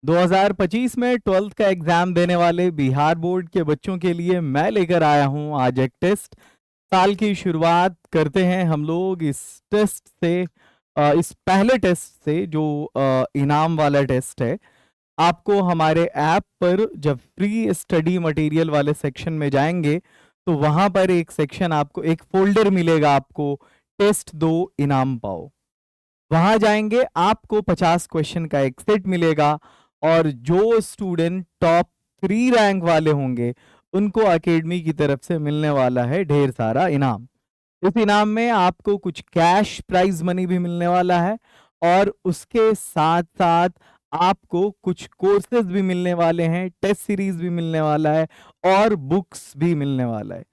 2025 में 12th का exam देने वाले बिहार बोर्ड के बच्चों के लिए मैं लेकर आया हूं आज एक टेस्ट। साल की शुरुआत करते हैं हम लोग इस टेस्ट से, इस पहले टेस्ट से जो इनाम वाला टेस्ट है। आपको हमारे ऐप पर जब फ्री स्टडी मटेरियल वाले सेक्शन में जाएंगे तो वहां पर एक सेक्शन, आपको एक फोल्डर मिलेगा, आपको टेस्ट 2 इनाम पाओ। वहां जाएंगे, आपको 50 क्वेश्चन का एक सेट मिलेगा और जो स्टूडेंट टॉप 3 रैंक वाले होंगे उनको एकेडमी की तरफ से मिलने वाला है ढेर सारा इनाम। इस इनाम में आपको कुछ कैश प्राइज मनी भी मिलने वाला है और उसके साथ साथ आपको कुछ कोर्सेज भी मिलने वाले हैं, टेस्ट सीरीज भी मिलने वाला है और बुक्स भी मिलने वाला है।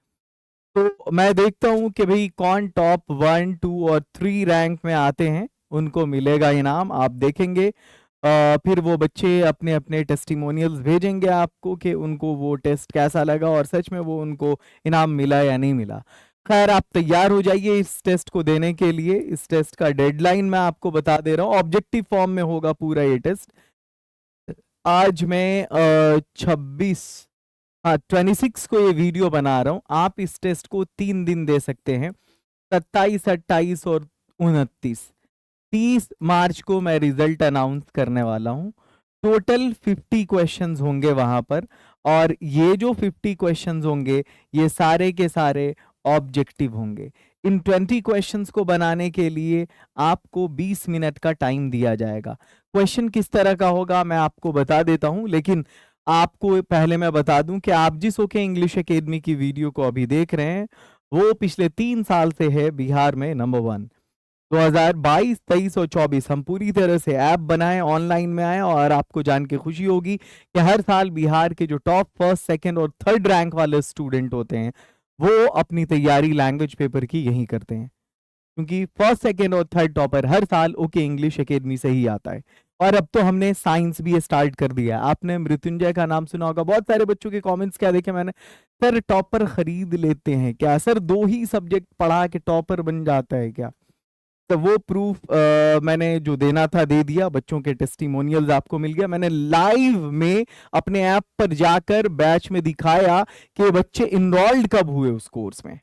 तो मैं देखता हूं कि भाई कौन टॉप 1, 2 और 3 रैंक में आते हैं, उनको मिलेगा इनाम। आप देखेंगे, फिर वो बच्चे अपने अपने टेस्टिमोनियल्स भेजेंगे आपको कि उनको वो टेस्ट कैसा लगा और सच में वो उनको इनाम मिला या नहीं मिला। खैर, आप तैयार हो जाइए इस टेस्ट को देने के लिए। इस टेस्ट का डेडलाइन मैं आपको बता दे रहा हूँ, ऑब्जेक्टिव फॉर्म में होगा पूरा ये टेस्ट। आज मैं 26, हाँ 26 को ये वीडियो बना रहा हूँ। आप इस टेस्ट को 3 दिन दे सकते हैं, 27, 28 और 29। 30 मार्च को मैं रिजल्ट अनाउंस करने वाला हूँ। टोटल 50 क्वेश्चंस होंगे वहां पर और ये जो 50 क्वेश्चंस होंगे ये सारे के सारे ऑब्जेक्टिव होंगे। इन 20 क्वेश्चंस को बनाने के लिए आपको 20 मिनट का टाइम दिया जाएगा। क्वेश्चन किस तरह का होगा मैं आपको बता देता हूं, लेकिन आपको पहले मैं बता दूं कि आप जिस ओके इंग्लिश एकेडमी की वीडियो को अभी देख रहे हैं वो पिछले 3 साल से है बिहार में नंबर 1। 2022, 23 और 24 हम पूरी तरह से ऐप बनाए, ऑनलाइन में आए और आपको जान के खुशी होगी कि हर साल बिहार के जो टॉप 1st, 2nd और 3rd रैंक वाले स्टूडेंट होते हैं वो अपनी तैयारी लैंग्वेज पेपर की यही करते हैं, क्योंकि 1st, 2nd और 3rd टॉपर हर साल ओके इंग्लिश एकेडमी से ही आता है। और अब तो हमने साइंस भी स्टार्ट कर दिया। आपने मृत्युंजय का नाम सुना होगा। बहुत सारे बच्चों के कमेंट्स क्या देखे मैंने, सर टॉपर खरीद लेते हैं क्या, सर 2 ही सब्जेक्ट पढ़ा के टॉपर बन जाता है क्या। तो वो प्रूफ मैंने जो देना था दे दिया, बच्चों के टेस्टिमोनियल्स आपको मिल गया। मैंने लाइव में अपने ऐप पर जाकर बैच में दिखाया कि बच्चे इनरोल्ड कब हुए उस कोर्स में।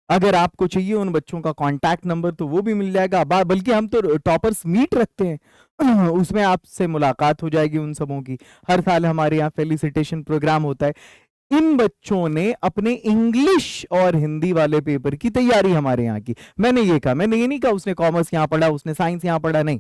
अगर आपको चाहिए उन बच्चों का कांटेक्ट नंबर तो वो भी मिल जाएगा, बल्कि हम तो टॉपर्स मीट रखते हैं उसमें आपसे मुलाकात हो जाएगी उन सबों की। हर साल हमारे यहाँ फेलिसिटेशन प्रोग्राम होता है। इन बच्चों ने अपने इंग्लिश और हिंदी वाले पेपर की तैयारी हमारे यहाँ की। मैंने ये नहीं कहा उसने कॉमर्स यहाँ पढ़ा, उसने साइंस यहाँ पढ़ा, नहीं।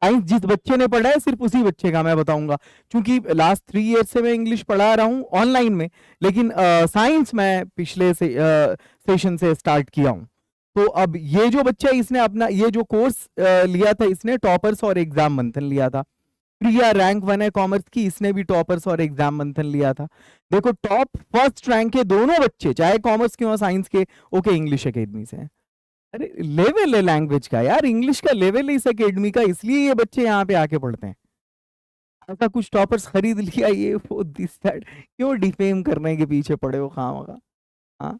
साइंस जिस बच्चे ने पढ़ा है सिर्फ उसी बच्चे का मैं बताऊंगा, क्योंकि लास्ट 3 ईयर से मैं इंग्लिश पढ़ा रहा हूँ ऑनलाइन में, लेकिन साइंस मैं पिछले सेशन से स्टार्ट किया हूँ। तो अब ये जो बच्चा, इसने अपना ये जो कोर्स लिया था, इसने टॉपर्स और एग्जाम मंथन लिया था। प्रिया रैंक 1 है कॉमर्स की, इसने भी टॉपर्स और एग्जाम मंथन लिया था। देखो टॉप 1st रैंक के दोनों बच्चे, चाहे कॉमर्स के हो साइंस के, ओके इंग्लिश एकेडमी से हैं। अरे लेवल है लैंग्वेज का यार, इंग्लिश का लेवल है इस एकेडमी का, इसलिए ये बच्चे यहाँ पे आके पढ़ते हैं। ऐसा कुछ टॉपर्स खरीद लिया ये वो दिस दैट, क्यों डिफेम करने के पीछे पड़े हो खामखा। हाँ,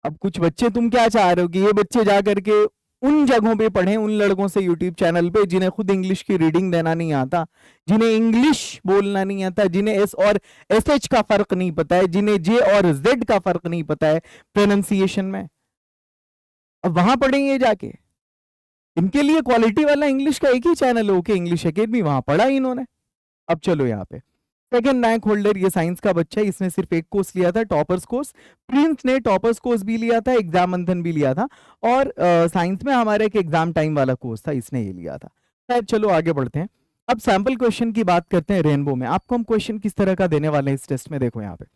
अब कुछ बच्चे तुम क्या चाह रहे हो कि ये बच्चे जा करके उन जगहों पे पढ़ें, उन लड़कों से यूट्यूब चैनल पे जिन्हें खुद इंग्लिश की रीडिंग देना नहीं आता, जिन्हें इंग्लिश बोलना नहीं आता, जिन्हें एस और एस एच का फर्क नहीं पता है, जिन्हें जे और जेड का फर्क नहीं पता है प्रोनाउंसिएशन में। अब वहां पढ़ेंगे जाके। इनके लिए क्वालिटी वाला इंग्लिश का एक ही चैनल है ओके इंग्लिश एकेडमी, वहां पढ़ा इन्होंने। अब चलो यहाँ पे 2nd रैंक होल्डर ये साइंस का बच्चा है, इसने सिर्फ एक कोर्स लिया था टॉपर्स कोर्स। प्रिंस ने टॉपर्स कोर्स भी लिया था, एग्जाम मंथन भी लिया था और साइंस में हमारे एक एग्जाम टाइम वाला कोर्स था, इसने ये लिया था। खैर चलो आगे बढ़ते हैं। अब सैंपल क्वेश्चन की बात करते हैं रेनबो में। आपको हम क्वेश्चन किस तरह का देने वाले हैं इस टेस्ट में, देखो यहाँ पे।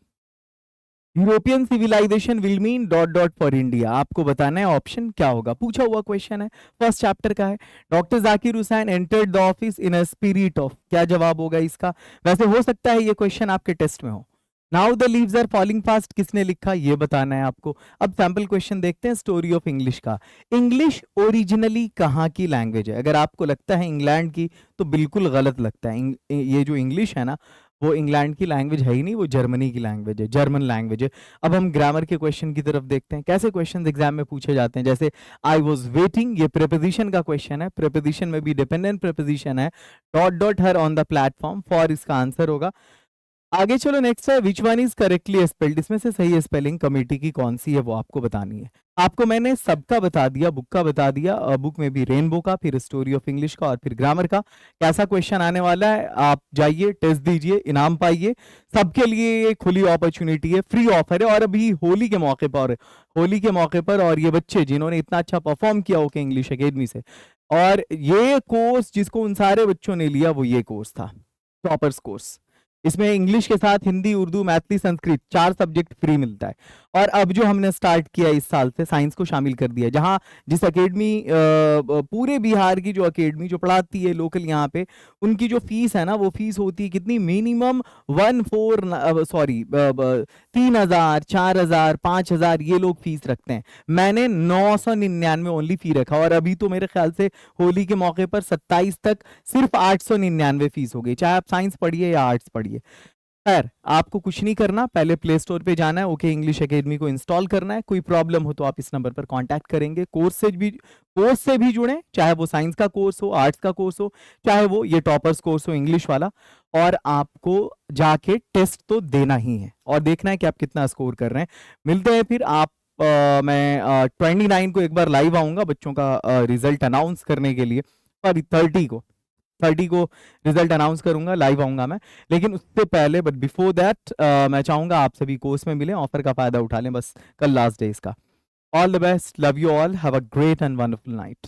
European civilisation will mean dot dot for India. आपको बताना है ऑप्शन क्या होगा, पूछा हुआ क्वेश्चन है, 1st चैप्टर का है। Doctor Zakir Hussain entered the office in a spirit of, क्या जवाब होगा इसका। वैसे हो सकता है ये क्वेश्चन आपके टेस्ट में हो। Now the leaves are falling fast किसने लिखा ये बताना है आपको। अब सैंपल क्वेश्चन देखते हैं स्टोरी ऑफ इंग्लिश का। इंग्लिश ओरिजिनली कहाँ की लैंग्वेज है। अगर आपको लगता है इंग्लैंड की तो बिल्कुल गलत लगता है। ये जो इंग्लिश है ना वो इंग्लैंड की लैंग्वेज है ही नहीं, वो जर्मनी की लैंग्वेज है, जर्मन लैंग्वेज है। अब हम ग्रामर के क्वेश्चन की तरफ देखते हैं, कैसे क्वेश्चन एग्जाम में पूछे जाते हैं। जैसे आई वॉज वेटिंग, ये प्रेपोजिशन का क्वेश्चन है, प्रेपोजिशन में भी डिपेंडेंट प्रेपोजिशन है, dot dot her on the platform, for इसका आंसर होगा। आगे चलो, नेक्स्ट है which one is correctly spelled, इसमें से सही स्पेलिंग कमेटी की कौन सी है वो आपको बतानी है। आपको मैंने सबका बता दिया, बुक का बता दिया, बुक में भी रेनबो का, फिर स्टोरी ऑफ इंग्लिश का और फिर ग्रामर का। कैसा क्वेश्चन आने वाला है, आप जाइए टेस्ट दीजिए, इनाम पाइए। सबके लिए ये खुली अपॉर्चुनिटी है, फ्री ऑफर है, और अभी होली के मौके पर, होली के मौके पर, और ये बच्चे जिन्होंने इतना अच्छा परफॉर्म किया ओके इंग्लिश एकेडमी से, और ये कोर्स जिसको उन सारे बच्चों ने लिया वो ये कोर्स था, टॉपर्स कोर्स। इसमें इंग्लिश के साथ हिंदी, उर्दू, मैथिली, संस्कृत 4 सब्जेक्ट फ्री मिलता है। और अब जो हमने स्टार्ट किया इस साल से, साइंस को शामिल कर दिया, जहां जिस एकेडमी, पूरे बिहार की जो एकेडमी जो पढ़ाती है लोकल यहाँ पे, उनकी जो फीस है ना, वो फीस होती है कितनी, मिनिमम 3,000, 4,000, 5,000 ये लोग फीस रखते हैं। मैंने 999 ओनली फी रखा, और अभी तो मेरे ख्याल से होली के मौके पर 27 तक सिर्फ 899 फीस हो गई, चाहे आप साइंस पढ़िए या आर्ट्स पढ़िए। खैर, आपको कुछ नहीं करना, पहले प्ले स्टोर पे जाना है, ओके इंग्लिश एकेडमी को इंस्टॉल करना है। कोई प्रॉब्लम हो तो आप इस नंबर पर कांटेक्ट करेंगे। कोर्स से भी जुड़ें, चाहे वो साइंस का कोर्स हो, आर्ट्स का कोर्स हो, चाहे वो ये टॉपर्स कोर्स हो इंग्लिश वाला, और आपको जाके टेस्ट तो देना ही है और देखना है कि आप कितना स्कोर कर रहे हैं। मिलते हैं फिर। मैं 29 को एक बार लाइव आऊंगा बच्चों का रिजल्ट अनाउंस करने के लिए, और 30 को रिजल्ट अनाउंस करूंगा, लाइव आऊंगा मैं। लेकिन उससे पहले, बट बिफोर दैट, मैं चाहूंगा आप सभी कोर्स में मिलें, ऑफर का फायदा उठा लें, बस कल लास्ट डे इसका। All the best, love you all, have a great and wonderful night.